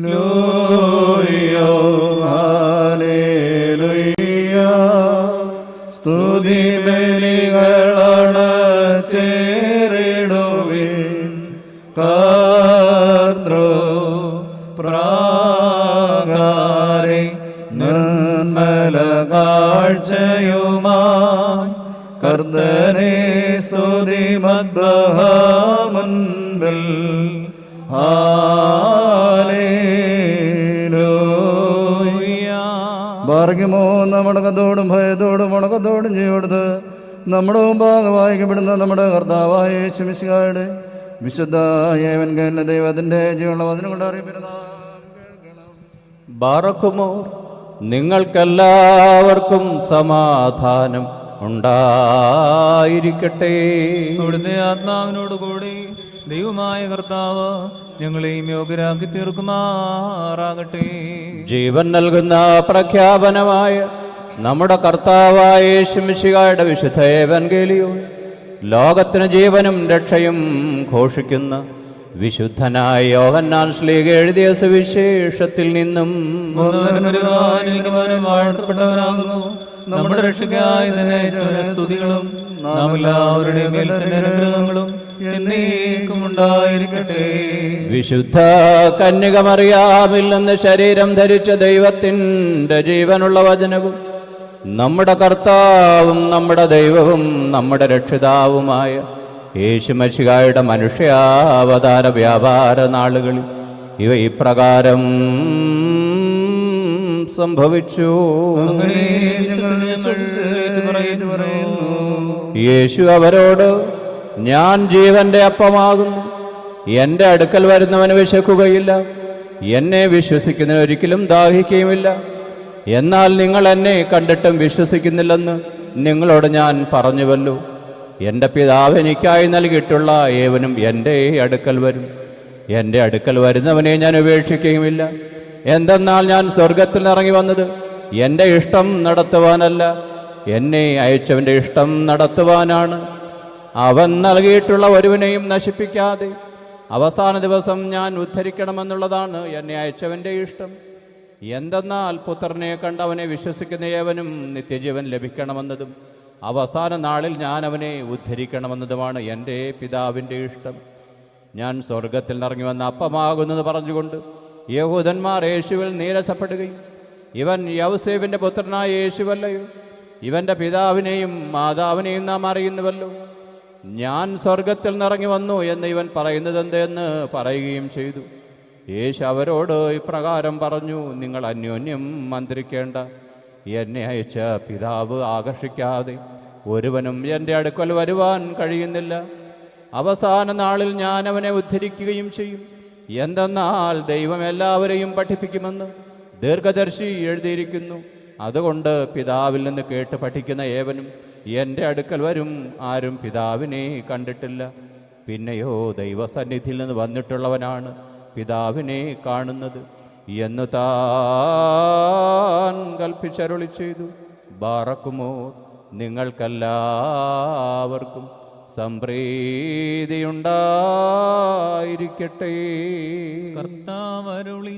ലോയോ hallelujah. സ്തുതി ബലികളാണ് ചേരിടുവിൻ കർത്തൃ പ്രാകാരെ നിർമ്മല കാഴ്ചയുമാ കർത്തനെ സ്തുതി മദ്ബഹമുൻപിൽ ഭാഗ്യമോ നമ്മുടെ കത്തോടും ഭയത്തോടും ഉണക്കത്തോടും ചെയ്യപ്പെടുത്ത് നമ്മുടെ മുമ്പാകെ വായിക്കപ്പെടുന്ന നമ്മുടെ കർത്താവായ യേശു മിശിഹായുടെ വിശുദ്ധ ഏവൻകേല ദൈവത്തിൻ്റെ ജീവനുള്ള വചനം കൊണ്ട് അറിയപ്പെടുന്ന ബാറക്കുമോ നിങ്ങൾക്കെല്ലാവർക്കും സമാധാനം ഉണ്ടായിരിക്കട്ടെ. അവിടുത്തെ ആത്മാവിനോട് കൂടി ദൈവമായ കർത്താവ് ഞങ്ങളെയും യോഗ്യരാക്കി തീർക്കുമാറാകട്ടെ. ജീവൻ നൽകുന്ന പ്രഖ്യാപനമായ നമ്മുടെ കർത്താവായ യേശു മിശിഹായുടെ വിശുദ്ധ ഏവൻഗേലിയോൻ ലോകത്തിന് ജീവനും രക്ഷയും ഘോഷിക്കുന്ന വിശുദ്ധനായ യോഹന്നാൻ ശ്ലീഹ എഴുതിയ സുവിശേഷത്തിൽ നിന്നും നമ്മുടെ രക്ഷയ്ക്കായി തന്നെ സ്തുതികളും നാം എല്ലാവരുടെയും മേൽ തന്നെ അനുഗ്രഹങ്ങളും എന്നേക്കും ഉണ്ടായിരിക്കട്ടെ. വിശുദ്ധ കന്യക മറിയാമിൽ നിന്ന് ശരീരം ധരിച്ച ദൈവത്തിൻ്റെ ജീവനുള്ള വചനവും നമ്മുടെ കർത്താവും നമ്മുടെ ദൈവവും നമ്മുടെ രക്ഷിതാവുമായ യേശു മിശിഹായുടെ മനുഷ്യാവതാര വ്യാപാര നാളുകളിൽ ഇവ ഇപ്രകാരം സംഭവിച്ചു. യേശു അവരോട്, ഞാൻ ജീവന്റെ അപ്പമാകുന്നു. എൻ്റെ അടുക്കൽ വരുന്നവന് വിശക്കുകയില്ല, എന്നെ വിശ്വസിക്കുന്നവന് ഒരിക്കലും ദാഹിക്കുകയുമില്ല. എന്നാൽ നിങ്ങൾ എന്നെ കണ്ടിട്ടും വിശ്വസിക്കുന്നില്ലെന്ന് നിങ്ങളോട് ഞാൻ പറഞ്ഞുവല്ലോ. എൻ്റെ പിതാവ് എനിക്കായി നൽകിയിട്ടുള്ള ഏവനും എൻ്റെ അടുക്കൽ വരും. എൻ്റെ അടുക്കൽ വരുന്നവനെ ഞാൻ ഉപേക്ഷിക്കുകയുമില്ല. എന്തെന്നാൽ ഞാൻ സ്വർഗത്തിൽ ഇറങ്ങി വന്നത് എൻ്റെ ഇഷ്ടം നടത്തുവാനല്ല, എന്നെ അയച്ചവൻ്റെ ഇഷ്ടം നടത്തുവാനാണ്. അവൻ നൽകിയിട്ടുള്ള ഒരുവനെയും നശിപ്പിക്കാതെ അവസാന ദിവസം ഞാൻ ഉദ്ധരിക്കണമെന്നുള്ളതാണ് എന്നെ അയച്ചവൻ്റെ ഇഷ്ടം. എന്തെന്നാൽ പുത്രനെ കണ്ടവനെ വിശ്വസിക്കുന്ന ഏവനും നിത്യജീവൻ ലഭിക്കണമെന്നതും അവസാന നാളിൽ ഞാൻ അവനെ ഉദ്ധരിക്കണമെന്നതുമാണ് എൻ്റെ പിതാവിൻ്റെ ഇഷ്ടം. ഞാൻ സ്വർഗത്തിൽ നിറങ്ങി വന്ന അപ്പമാകുന്നത് പറഞ്ഞുകൊണ്ട് യഹൂദന്മാർ യേശുവിൽ നീരസപ്പെടുകയും, ഇവൻ യൗസേഫിൻ്റെ പുത്രനായ യേശുവല്ലയോ, ഇവൻ്റെ പിതാവിനെയും മാതാവിനെയും നാം അറിയുന്നുവല്ലോ. ഞാൻ സ്വർഗത്തിൽ നിറങ്ങി വന്നു എന്ന് ഇവൻ പറയുന്നതെന്തെന്ന് പറയുകയും ചെയ്തു. യേശു അവരോട് ഇപ്രകാരം പറഞ്ഞു, നിങ്ങൾ അന്യോന്യം മന്ത്രിക്കേണ്ട. എന്നെ അയച്ച പിതാവ് ആകർഷിക്കാതെ ഒരുവനും എൻ്റെ അടുക്കൽ വരുവാൻ കഴിയുന്നില്ല. അവസാന നാളിൽ ഞാൻ അവനെ ഉദ്ധരിക്കുകയും ചെയ്യും. എന്തെന്നാൽ ദൈവം എല്ലാവരെയും പഠിപ്പിക്കുമെന്ന് ദീർഘദർശി എഴുതിയിരിക്കുന്നു. അതുകൊണ്ട് പിതാവിൽ നിന്ന് കേട്ട് പഠിക്കുന്ന ഏവനും എൻ്റെ അടുക്കൽ വരും. ആരും പിതാവിനെ കണ്ടിട്ടില്ല. പിന്നെയോ ദൈവസന്നിധിയിൽ നിന്ന് വന്നിട്ടുള്ളവനാണ് പിതാവിനെ കാണുന്നത് എന്ന് താൻ കൽപ്പിച്ചരുളി ചെയ്തു. ബാറക്കുമോ നിങ്ങൾക്കെല്ലാവർക്കും സംപ്രീതിയുണ്ടായിരിക്കട്ടെ. കർത്താവ് അരുളി